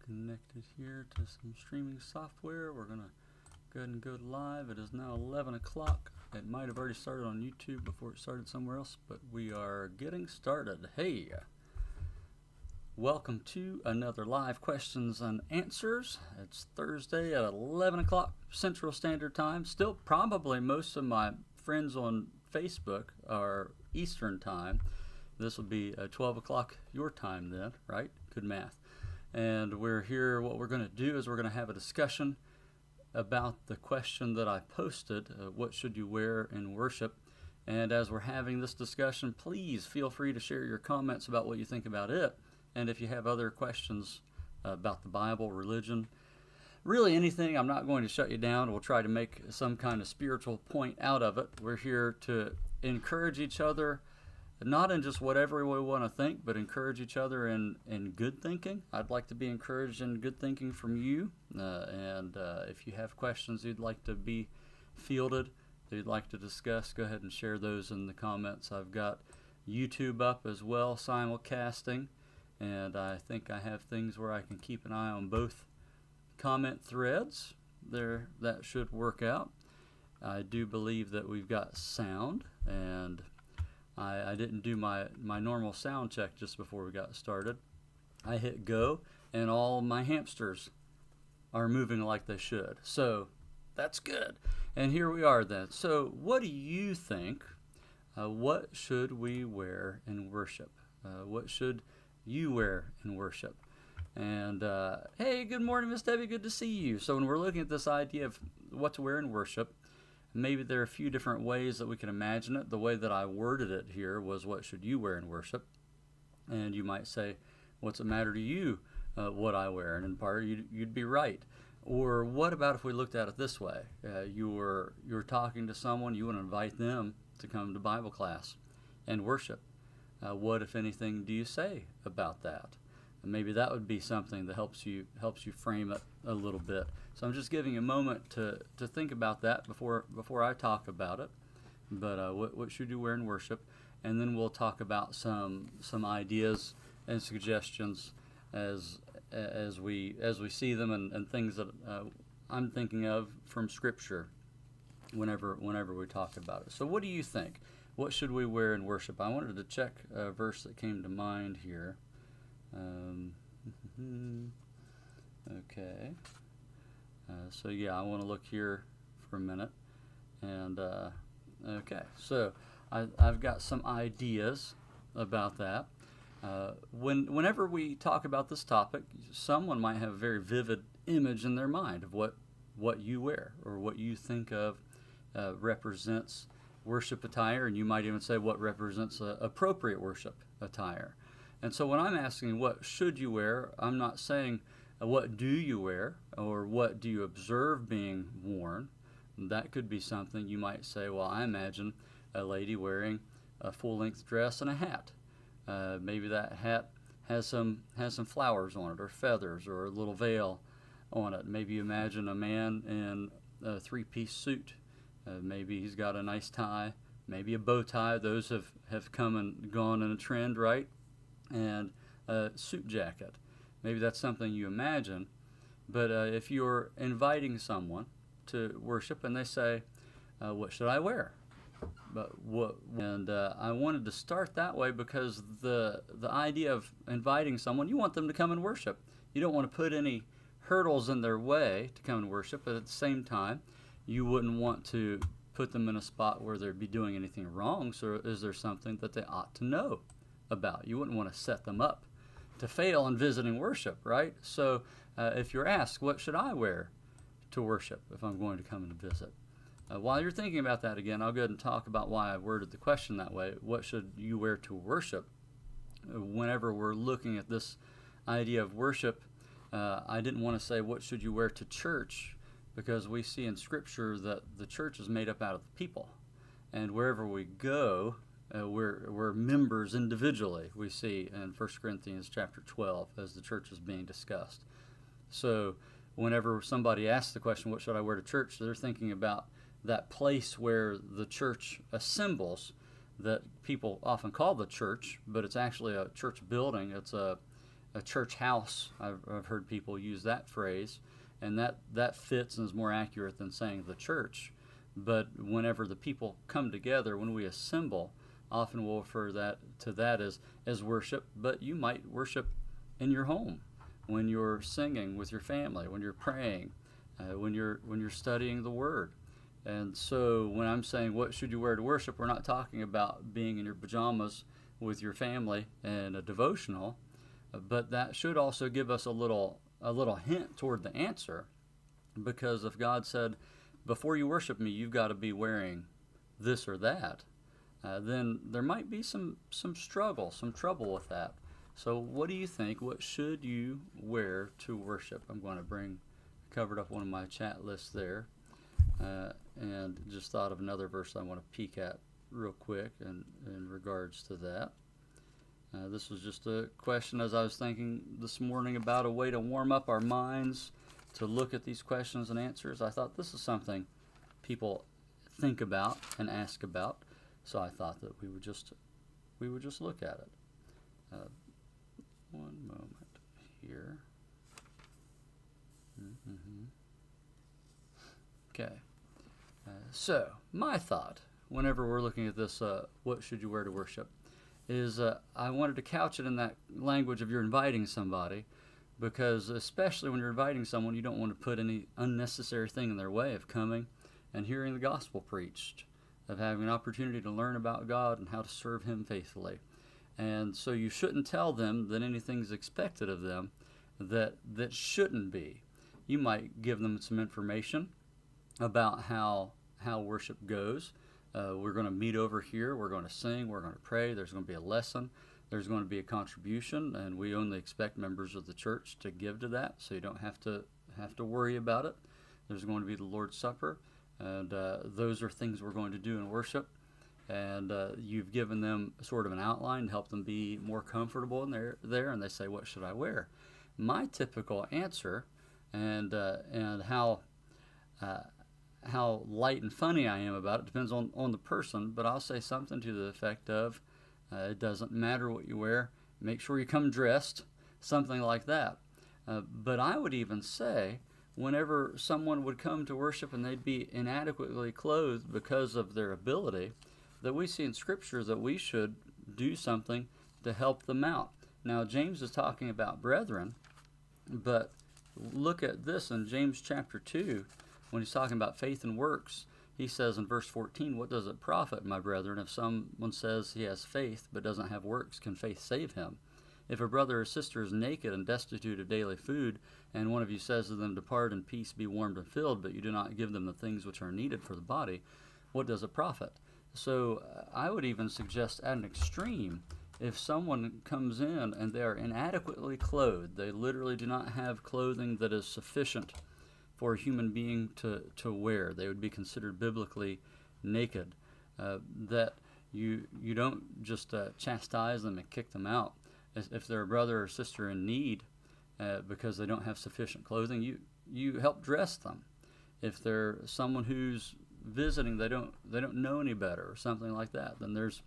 connected here to some streaming software. We're going to go ahead and go live. It is now 11 o'clock. It might have already started on YouTube before it started somewhere else, but we are getting started. Hey, welcome to another live questions and answers. It's Thursday at 11 o'clock Central Standard Time. Still, probably most of my friends on Facebook are Eastern Time. This will be 12 o'clock your time then, right? Good math. And we're here, what we're going to do is we're going to have a discussion about the question that I posted, what should you wear in worship? And as we're having this discussion, please feel free to share your comments about what you think about it. And if you have other questions about the Bible, religion, really anything, I'm not going to shut you down. We'll try to make some kind of spiritual point out of it. We're here to encourage each other, not in just whatever we want to think, but encourage each other in good thinking. I'd like to be encouraged in good thinking from you. And if you have questions you'd like to be fielded, that you'd like to discuss, go ahead and share those in the comments. I've got YouTube up as well, simulcasting. And I think I have things where I can keep an eye on both comment threads. There, that should work out. I do believe that we've got sound, and I didn't do my normal sound check just before we got started. I hit go, and all my hamsters are moving like they should. So that's good. And here we are then. So what do you think? What should we wear in worship? What should you wear in worship? And hey, good morning, Miss Debbie. Good to see you. So when we're looking at this idea of what to wear in worship, maybe there are a few different ways that we can imagine it. The way that I worded it here was, what should you wear in worship? And you might say, what's it matter to you what I wear? And in part, you'd be right. Or what about if we looked at it this way? You're talking to someone, you want to invite them to come to Bible class and worship. What, if anything, do you say about that? And maybe that would be something that helps you frame it a little bit. So I'm just giving you a moment to think about that before I talk about it. But what should you wear in worship? And then we'll talk about some ideas and suggestions as we see them, and things that I'm thinking of from Scripture whenever we talk about it. So what do you think? What should we wear in worship? I wanted to check a verse that came to mind here. Okay. So yeah, I want to look here for a minute. And okay, so I've got some ideas about that. Whenever we talk about this topic, someone might have a very vivid image in their mind of what you wear, or what you think of represents worship attire, and you might even say what represents appropriate worship attire. And so when I'm asking what should you wear, I'm not saying what do you wear or what do you observe being worn. That could be something you might say, well, I imagine a lady wearing a full-length dress and a hat. Maybe that hat has some flowers on it, or feathers, or a little veil on it. Maybe you imagine a man in a three-piece suit. Maybe he's got a nice tie, maybe a bow tie. Those have come and gone in a trend, right? And a suit jacket. Maybe that's something you imagine. But if you're inviting someone to worship and they say, what should I wear? I wanted to start that way because the idea of inviting someone, you want them to come and worship. You don't want to put any hurdles in their way to come and worship, but at the same time, you wouldn't want to put them in a spot where they'd be doing anything wrong. So is there something that they ought to know about? You wouldn't want to set them up to fail in visiting worship, right? So if you're asked, what should I wear to worship if I'm going to come and visit? While you're thinking about that again, I'll go ahead and talk about why I worded the question that way. What should you wear to worship? Whenever we're looking at this idea of worship, I didn't want to say, what should you wear to church? Because we see in Scripture that the church is made up out of the people. And wherever we go, we're members individually, we see in 1 Corinthians chapter 12 as the church is being discussed. So whenever somebody asks the question, what should I wear to church, they're thinking about that place where the church assembles, that people often call the church, but it's actually a church building. It's a church house. I've heard people use that phrase, and that fits and is more accurate than saying the church. But whenever the people come together, when we assemble, often we'll refer to that as worship. But you might worship in your home, when you're singing with your family, when you're praying, when you're studying the Word. And so when I'm saying what should you wear to worship, we're not talking about being in your pajamas with your family and a devotional, but that should also give us a little hint toward the answer, because if God said, before you worship me, you've got to be wearing this or that, then there might be some struggle, some trouble with that. So what do you think? What should you wear to worship? I'm going to covered up one of my chat lists there, and just thought of another verse I want to peek at real quick in regards to that. This was just a question as I was thinking this morning about a way to warm up our minds to look at these questions and answers. I thought this is something people think about and ask about, so I thought that we would just look at it. One moment here. Okay. So my thought, whenever we're looking at this, what should you wear to worship, is I wanted to couch it in that language of you're inviting somebody, because especially when you're inviting someone, you don't want to put any unnecessary thing in their way of coming and hearing the gospel preached, of having an opportunity to learn about God and how to serve Him faithfully. And so you shouldn't tell them that anything's expected of them that shouldn't be. You might give them some information about how worship goes. We're going to meet over here. We're going to sing. We're going to pray. There's going to be a lesson. There's going to be a contribution, and we only expect members of the church to give to that, so you don't have to worry about it. There's going to be the Lord's Supper, and those are things we're going to do in worship. And you've given them sort of an outline to help them be more comfortable in there, and they say, what should I wear? My typical answer, and how light and funny I am about it depends on the person, but I'll say something to the effect of, it doesn't matter what you wear, make sure you come dressed, something like that. But I would even say, whenever someone would come to worship and they'd be inadequately clothed because of their ability, that we see in Scripture that we should do something to help them out. Now, James is talking about brethren, but look at this in James chapter 2, when he's talking about faith and works. He says in verse 14, what does it profit, my brethren, if someone says he has faith but doesn't have works? Can faith save him? If a brother or sister is naked and destitute of daily food, and one of you says to them, depart in peace, be warmed and filled, but you do not give them the things which are needed for the body, what does it profit? So I would even suggest at an extreme, if someone comes in and they are inadequately clothed, they literally do not have clothing that is sufficient for a human being to wear, they would be considered biblically naked, that you don't just chastise them and kick them out. If they're a brother or sister in need because they don't have sufficient clothing, you help dress them. If they're someone who's visiting, they don't know any better or something like that, then there's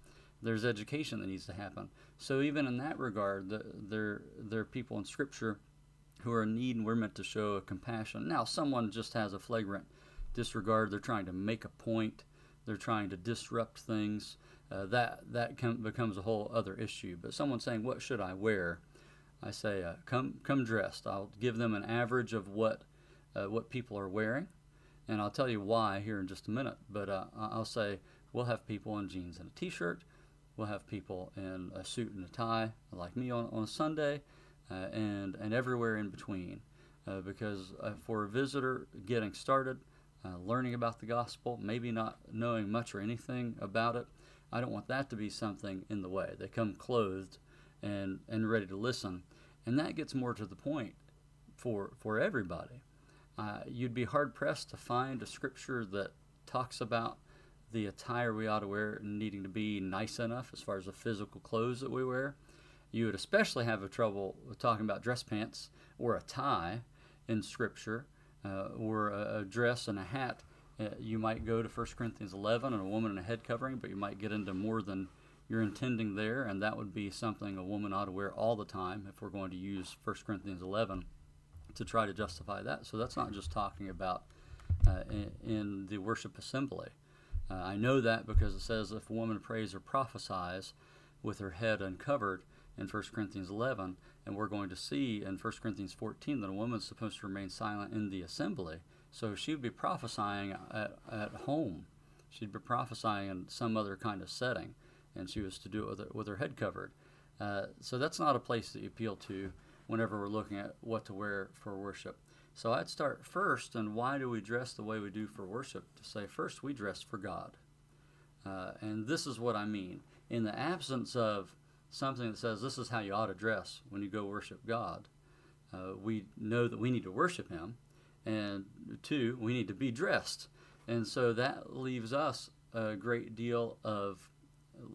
education that needs to happen. So even in that regard, there are people in Scripture who are in need, and we're meant to show a compassion. Now, someone just has a flagrant disregard. They're trying to make a point. They're trying to disrupt things. That becomes a whole other issue. But someone saying, what should I wear? I say, come dressed. I'll give them an average of what people are wearing, and I'll tell you why here in just a minute. But I'll say we'll have people in jeans and a T-shirt. We'll have people in a suit and a tie, like me on a Sunday, and everywhere in between. Because for a visitor getting started, learning about the gospel, maybe not knowing much or anything about it, I don't want that to be something in the way. They come clothed and ready to listen. And that gets more to the point for everybody. You'd be hard-pressed to find a scripture that talks about the attire we ought to wear needing to be nice enough as far as the physical clothes that we wear. You would especially have a trouble with talking about dress pants or a tie in Scripture, or a dress and a hat. You might go to 1 Corinthians 11 and a woman in a head covering, but you might get into more than you're intending there, and that would be something a woman ought to wear all the time if we're going to use 1 Corinthians 11 to try to justify that. So that's not just talking about in the worship assembly. I know that because it says if a woman prays or prophesies with her head uncovered in 1 Corinthians 11, and we're going to see in 1 Corinthians 14 that a woman's supposed to remain silent in the assembly. So she would be prophesying at home. She'd be prophesying in some other kind of setting, and she was to do it with her head covered. So that's not a place that you appeal to whenever we're looking at what to wear for worship. So I'd start first, and why do we dress the way we do for worship? To say, first, we dress for God. And this is what I mean. In the absence of something that says this is how you ought to dress when you go worship God, we know that we need to worship Him, and two, we need to be dressed. And so that leaves us a great deal of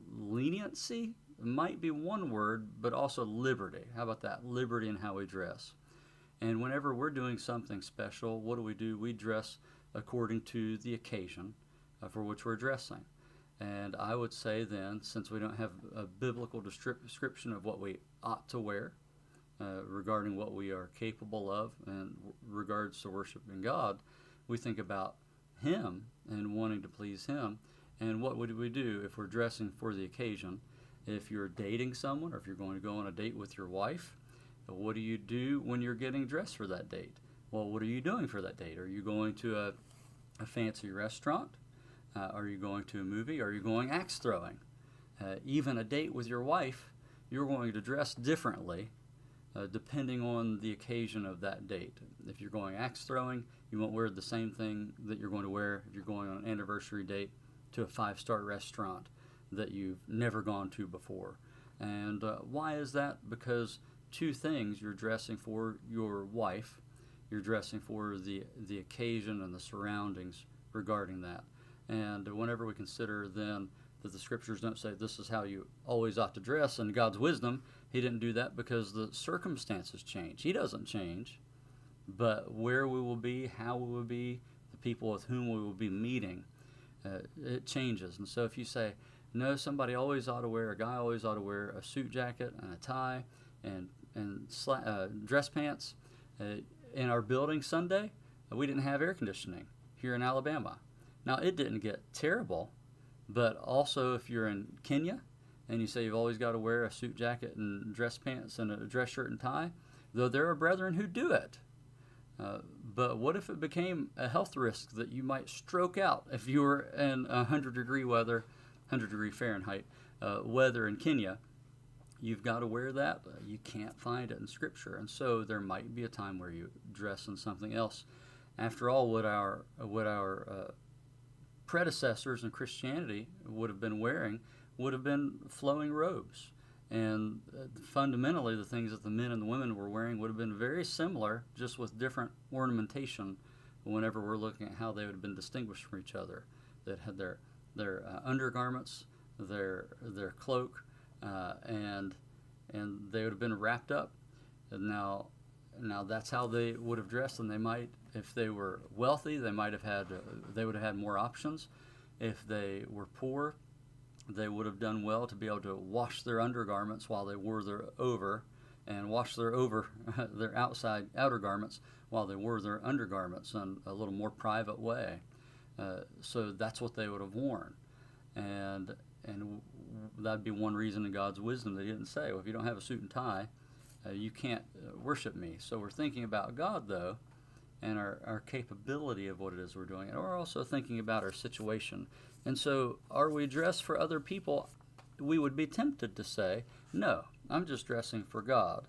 leniency, might be one word, but also liberty. How about that? Liberty in how we dress. And whenever we're doing something special, what do? We dress according to the occasion for which we're dressing. And I would say then, since we don't have a biblical description of what we ought to wear regarding what we are capable of in regards to worshiping God, we think about Him and wanting to please Him. And what would we do if we're dressing for the occasion? If you're dating someone, or if you're going to go on a date with your wife, what do you do when you're getting dressed for that date? Well, what are you doing for that date? Are you going to a fancy restaurant? Are you going to a movie? Are you going axe throwing? Even a date with your wife, you're going to dress differently depending on the occasion of that date. If you're going axe throwing, you won't wear the same thing that you're going to wear if you're going on an anniversary date to a 5-star restaurant that you've never gone to before. And why is that? Because two things: you're dressing for your wife, you're dressing for the occasion and the surroundings regarding that. And whenever we consider then that the scriptures don't say this is how you always ought to dress, in God's wisdom, He didn't do that because the circumstances change. He doesn't change, but where we will be, how we will be, the people with whom we will be meeting, it changes. And so if you say, no, somebody always ought to wear, a guy always ought to wear a suit jacket and a tie and dress pants. In our building Sunday, we didn't have air conditioning here in Alabama. Now, it didn't get terrible, but also if you're in Kenya and you say you've always got to wear a suit jacket and dress pants and a dress shirt and tie, though there are brethren who do it. But what if it became a health risk that you might stroke out if you were in 100-degree weather, 100-degree Fahrenheit weather in Kenya? You've got to wear that. You can't find it in Scripture. And so there might be a time where you dress in something else. After all, what our predecessors in Christianity would have been wearing would have been flowing robes. And fundamentally, the things that the men and the women were wearing would have been very similar, just with different ornamentation whenever we're looking at how they would have been distinguished from each other. That had their undergarments, their cloak, and they would have been wrapped up. And now that's how they would have dressed, and they might, if they were wealthy, they would have had more options. If they were poor, they would have done well to be able to wash their undergarments while they wore their over, and wash their outer garments while they wore their undergarments in a little more private way. So that's what they would have worn, and that'd be one reason in God's wisdom they didn't say, well, if you don't have a suit and tie, you can't worship me. So we're thinking about God, though, and our capability of what it is we're doing. And we're also thinking about our situation. And so are we dressed for other people? We would be tempted to say, no, I'm just dressing for God.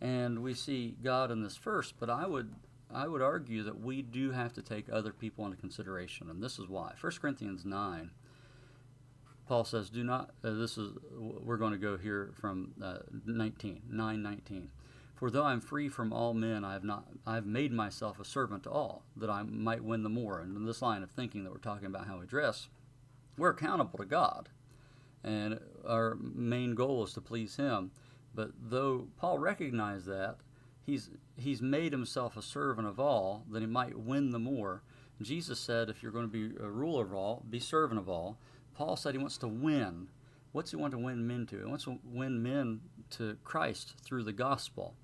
And we see God in this verse, but I would argue that we do have to take other people into consideration, and this is why. 1 Corinthians 9, Paul says, do not, we're going to go here from 9:19. For though I'm free from all men, I've made myself a servant to all, that I might win the more. And in this line of thinking that we're talking about how we dress, we're accountable to God, and our main goal is to please Him. But though Paul recognized that, he's made himself a servant of all, that he might win the more. Jesus said, if you're going to be a ruler of all, be servant of all. Paul said he wants to win what's he want to win men to? He wants to win men to Christ through the gospel.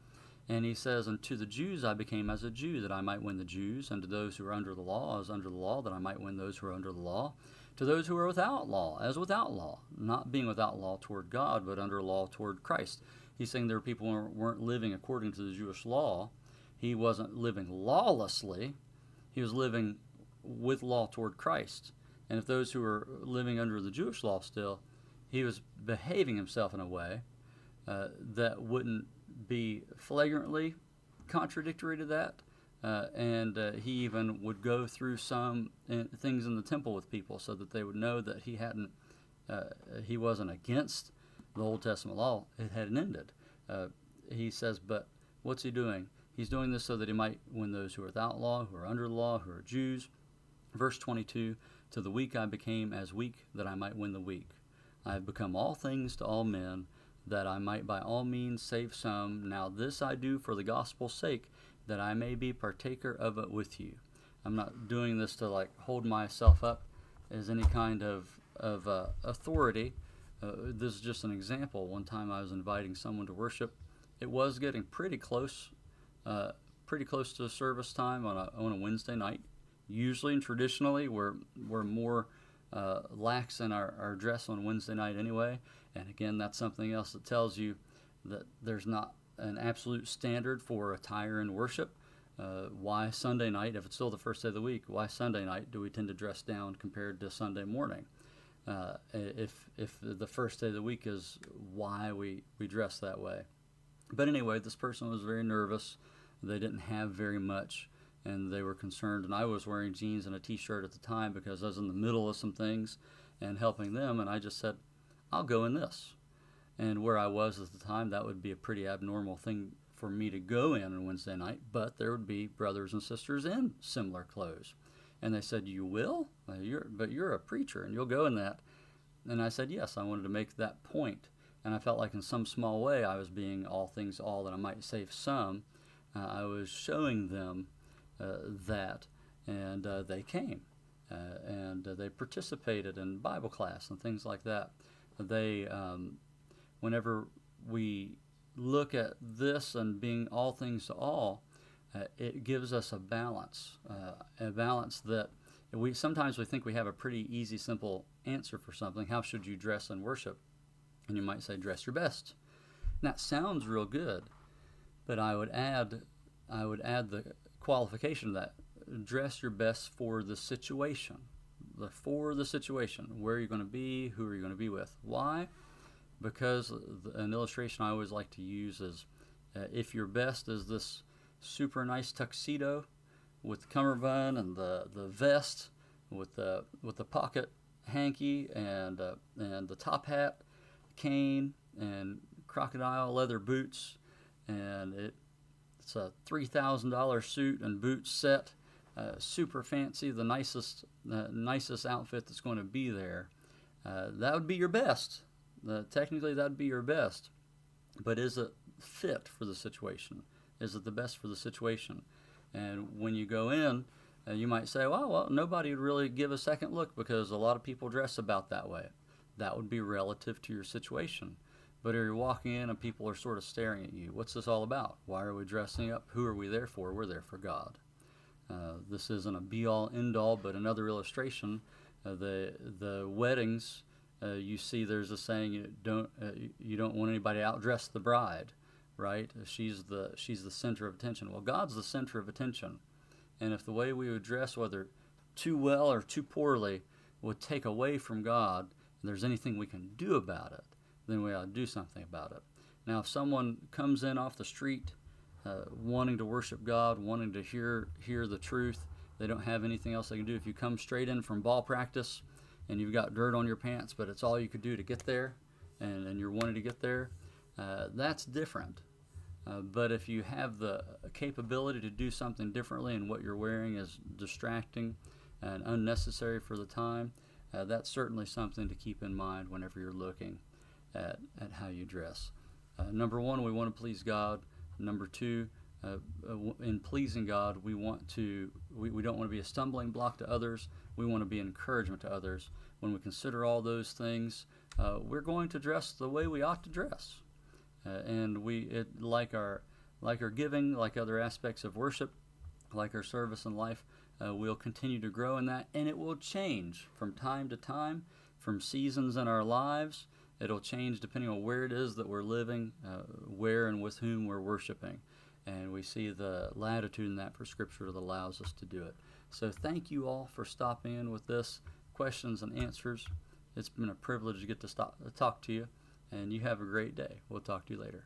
And he says, and to the Jews I became as a Jew, that I might win the Jews, and to those who are under the law, as under the law, that I might win those who are under the law. To those who are without law, as without law, not being without law toward God, but under law toward Christ. He's saying there are people who weren't living according to the Jewish law. He wasn't living lawlessly. He was living with law toward Christ. And if those who were living under the Jewish law still, he was behaving himself in a way that wouldn't be flagrantly contradictory to that. And he even would go through some things in the temple with people so that they would know that he wasn't against the Old Testament law. It hadn't ended. He says, but what's he doing? He's doing this so that he might win those who are without law, who are under the law, who are Jews. Verse 22, to the weak I became as weak, that I might win the weak. I have become all things to all men, that I might by all means save some. Now this I do for the gospel's sake, that I may be partaker of it with you. I'm not doing this to hold myself up as any kind of authority. This is just an example. One time I was inviting someone to worship. It was getting pretty close to service time on a Wednesday night. Usually and traditionally, we're more lax in our dress on Wednesday night anyway. And again, that's something else that tells you that there's not an absolute standard for attire in worship. Why Sunday night, if it's still the first day of the week, why Sunday night do we tend to dress down compared to Sunday morning? If the first day of the week is why we dress that way. But anyway, this person was very nervous. They didn't have very much, and they were concerned. And I was wearing jeans and a t-shirt at the time because I was in the middle of some things and helping them, and I just said, I'll go in this. And where I was at the time, that would be a pretty abnormal thing for me to go in on Wednesday night, but there would be brothers and sisters in similar clothes. And they said, you will? But you're a preacher, and you'll go in that. And I said, yes, I wanted to make that point. And I felt like in some small way I was being all things to all, that I might save some. I was showing them that, and they came. And they participated in Bible class and things like that. They, whenever we look at this and being all things to all, it gives us a balance that sometimes we think we have a pretty easy, simple answer for something. How should you dress in worship? And you might say, dress your best. And that sounds real good, but I would add the qualification to that. Dress your best for the situation. For the situation. Where you're going to be, who are you going to be with. Why? Because an illustration I always like to use is if your best is this super nice tuxedo with the cummerbund and the vest with the pocket hanky and the top hat, cane, and crocodile leather boots, and it's a $3,000 suit and boots set, super fancy, the nicest outfit that's going to be there. That would be your best. Technically, that would be your best, but is it fit for the situation? Is it the best for the situation? And when you go in, you might say, well, nobody would really give a second look because a lot of people dress about that way. That would be relative to your situation. But if you're walking in and people are sort of staring at you, what's this all about? Why are we dressing up? Who are we there for? We're there for God. This isn't a be-all, end-all, but another illustration. The weddings, you see there's a saying, you don't want anybody to outdress the bride, right? She's the center of attention. Well, God's the center of attention. And if the way we would dress, whether too well or too poorly, would take away from God, and there's anything we can do about it, then we ought to do something about it. Now, if someone comes in off the street wanting to worship God, wanting to hear the truth, they don't have anything else they can do. If you come straight in from ball practice and you've got dirt on your pants, but it's all you could do to get there, and you're wanting to get there, that's different. But if you have the capability to do something differently and what you're wearing is distracting and unnecessary for the time, that's certainly something to keep in mind whenever you're looking at how you dress. Number one, we want to please God. Number two, in pleasing God, we don't want to be a stumbling block to others. We want to be an encouragement to others. when we consider all those things, we're going to dress the way we ought to dress. Like our giving, like other aspects of worship, like our service in life, we'll continue to grow in that, and it will change from time to time, from seasons in our lives. It'll change depending on where it is that we're living, where and with whom we're worshiping. And we see the latitude in that for Scripture that allows us to do it. So thank you all for stopping in with this questions and answers. It's been a privilege to get to talk to you, and you have a great day. We'll talk to you later.